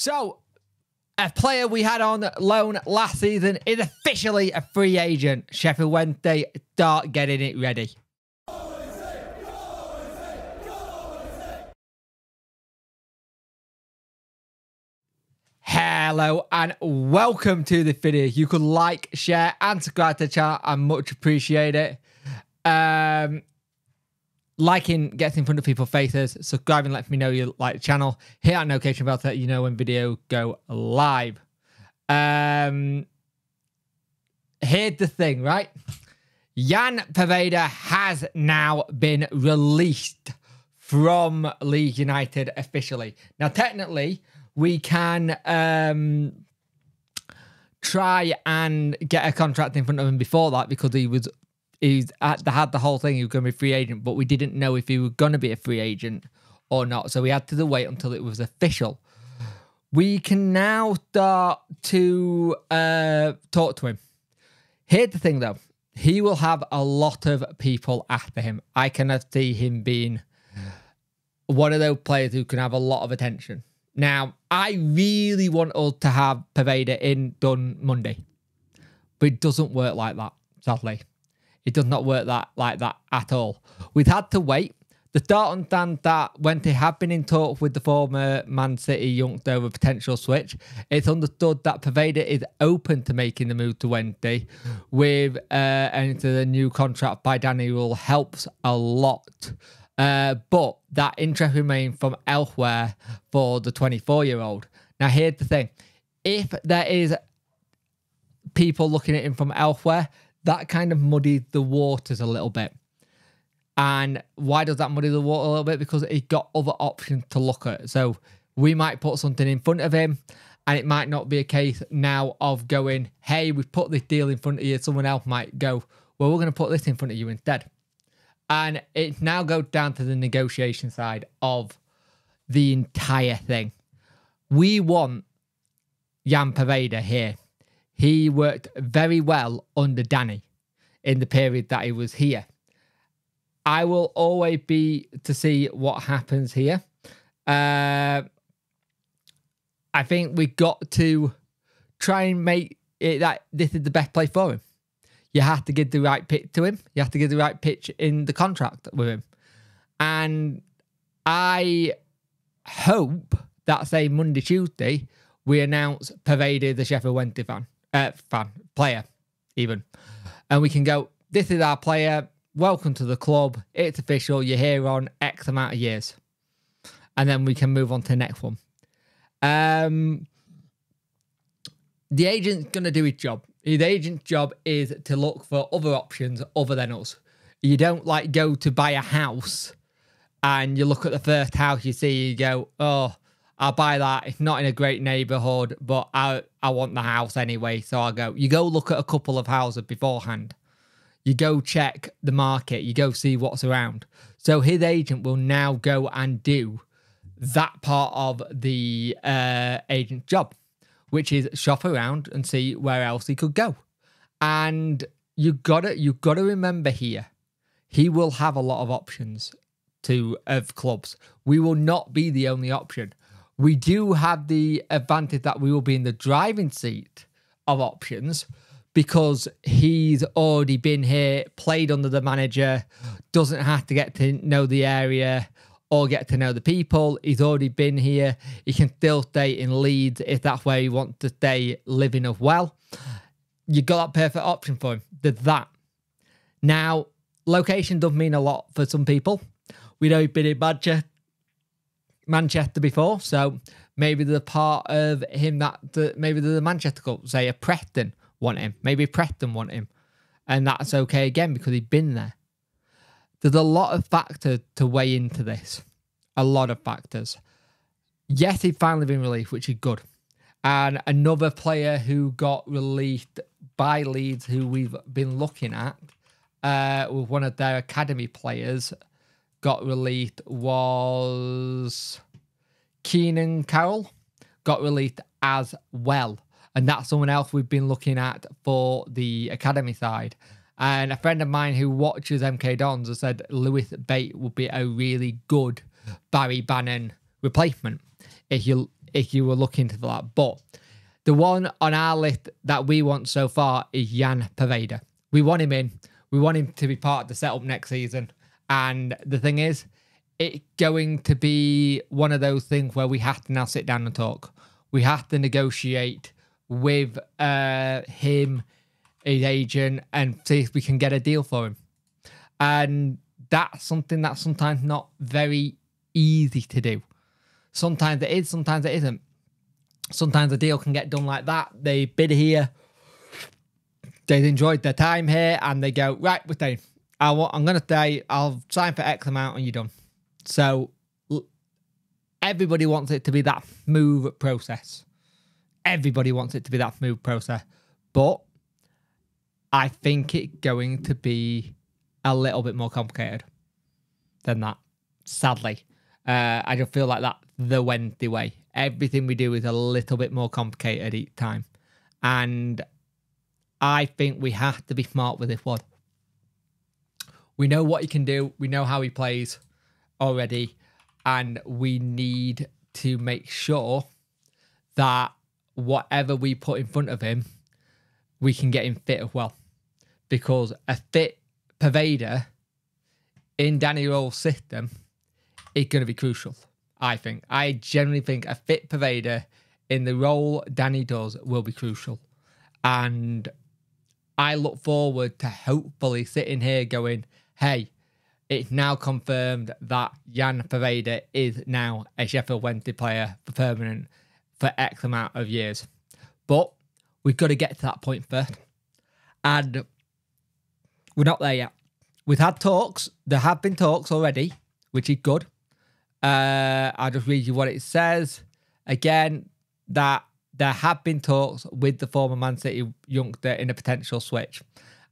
So, a player we had on loan last season is officially a free agent. Sheffield Wednesday, start getting it ready. Hello and welcome to the video. You could like, share and subscribe to the channel. I much appreciate it. Liking gets in front of people's faces. Subscribing lets me know you like the channel. Hit that notification bell to let you know when videos go live. Here's the thing, right? Jan Poveda has now been released from Leeds United officially. Now, technically, we can try and get a contract in front of him before that because he had the whole thing. He was going to be a free agent, but we didn't know if he was going to be a free agent or not. So we had to wait until it was official. We can now start to talk to him. Here's the thing, though. He will have a lot of people after him. I can see him being one of those players who can have a lot of attention. Now, I really want us to have Poveda done Monday, but it doesn't work like that, sadly. It does not work like that at all. We've had to wait. The start understand that when they have been in talks with the former Man City youngster of a potential switch, it's understood that Poveda is open to making the move to Wednesday with into the new contract by Danny Rule helps a lot. But that interest remains from elsewhere for the 24-year-old. Now, here's the thing. If there is people looking at him from elsewhere, that kind of muddied the waters a little bit. And why does that muddy the water a little bit? Because he's got other options to look at. So we might put something in front of him, and it might not be a case now of going, hey, we've put this deal in front of you. Someone else might go, well, we're going to put this in front of you instead. And it now goes down to the negotiation side of the entire thing. We want Jan Poveda here. He worked very well under Danny in the period that he was here. I will always be to see what happens here. I think we've got to try and make it that this is the best place for him. You have to give the right pitch to him. You have to give the right pitch in the contract with him. And I hope that, say, Monday, Tuesday, we announce Poveda the Sheffield Wednesday player, even. And we can go, this is our player. Welcome to the club. It's official. You're here on X amount of years. And then we can move on to the next one. The agent's going to do his job. His agent's job is to look for other options other than us. You don't like go to buy a house and you look at the first house you see, you go, oh, I'll buy that. It's not in a great neighborhood, but I want the house anyway. So I'll go. You go look at a couple of houses beforehand. You go check the market. You go see what's around. So his agent will now go and do that part of the agent's job, which is shop around and see where else he could go. And you gotta remember here, he will have a lot of options of clubs. We will not be the only option. We do have the advantage that we will be in the driving seat of options because he's already been here, played under the manager, doesn't have to get to know the area or get to know the people. He's already been here. He can still stay in Leeds if that's where he wants to stay living as well. You got that perfect option for him. There's that. Now, location does mean a lot for some people. We know he's been in Manchester before, so maybe the part of him that maybe the Manchester Club, say a Preston, want him. Maybe Preston want him. And that's okay again because he's been there. There's a lot of factors to weigh into this. A lot of factors. Yes, he's finally been released, which is good. And another player who got released by Leeds, who we've been looking at, with one of their academy players, got released was Keenan Carroll. Got released as well. And that's someone else we've been looking at for the academy side. And a friend of mine who watches MK Dons has said Lewis Bate would be a really good Barry Bannon replacement. If if you were looking for that. But the one on our list that we want so far is Jan Pereda. We want him in. We want him to be part of the setup next season. And the thing is, it's going to be one of those things where we have to now sit down and talk. We have to negotiate with him, his agent, and see if we can get a deal for him. And that's something that's sometimes not very easy to do. Sometimes it is, sometimes it isn't. Sometimes a deal can get done like that. They bid here, they've enjoyed their time here, and they go, right, we're staying. I'm going to stay, I'll sign for X amount and you're done. So everybody wants it to be that smooth process. Everybody wants it to be that smooth process. But I think it's going to be a little bit more complicated than that, sadly. I just feel like that's the Wednesday way. Everything we do is a little bit more complicated each time. And I think we have to be smart with this one. We know what he can do. We know how he plays already. And we need to make sure that whatever we put in front of him, we can get him fit as well. Because a fit Pereda in Danny Roll's system is going to be crucial, I think. I generally think a fit Pereda in the role Danny does will be crucial. And I look forward to hopefully sitting here going, hey, it's now confirmed that Jan Pereda is now a Sheffield Wednesday player for permanent for X amount of years. But we've got to get to that point first. And we're not there yet. We've had talks. There have been talks already, which is good. I'll just read you what it says. Again, that there have been talks with the former Man City youngster in a potential switch.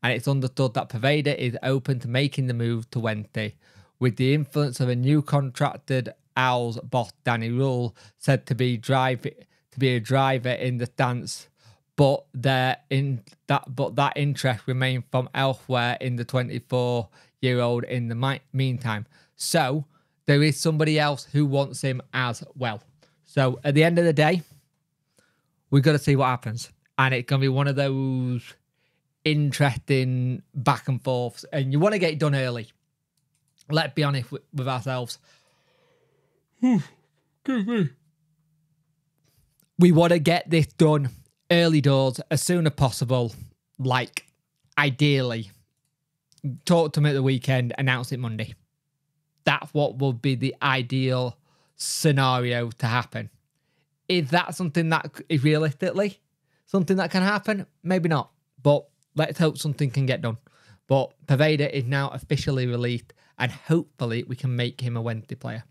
And it's understood that Pereda is open to making the move to Wednesday, with the influence of a new contracted Owls boss, Danny Rule, said to be a driver in the stance, but that interest remained from elsewhere in the 24-year-old in the meantime. So there is somebody else who wants him as well. So at the end of the day, we've got to see what happens. And it's going to be one of those interesting back and forths. And you want to get it done early. Let's be honest with ourselves. We want to get this done early doors as soon as possible. Like, ideally, talk to him at the weekend, announce it Monday. That's what would be the ideal scenario to happen. Is that something that is realistically something that can happen? Maybe not. But let's hope something can get done. But Pereda is now officially released, and hopefully we can make him a Wednesday player.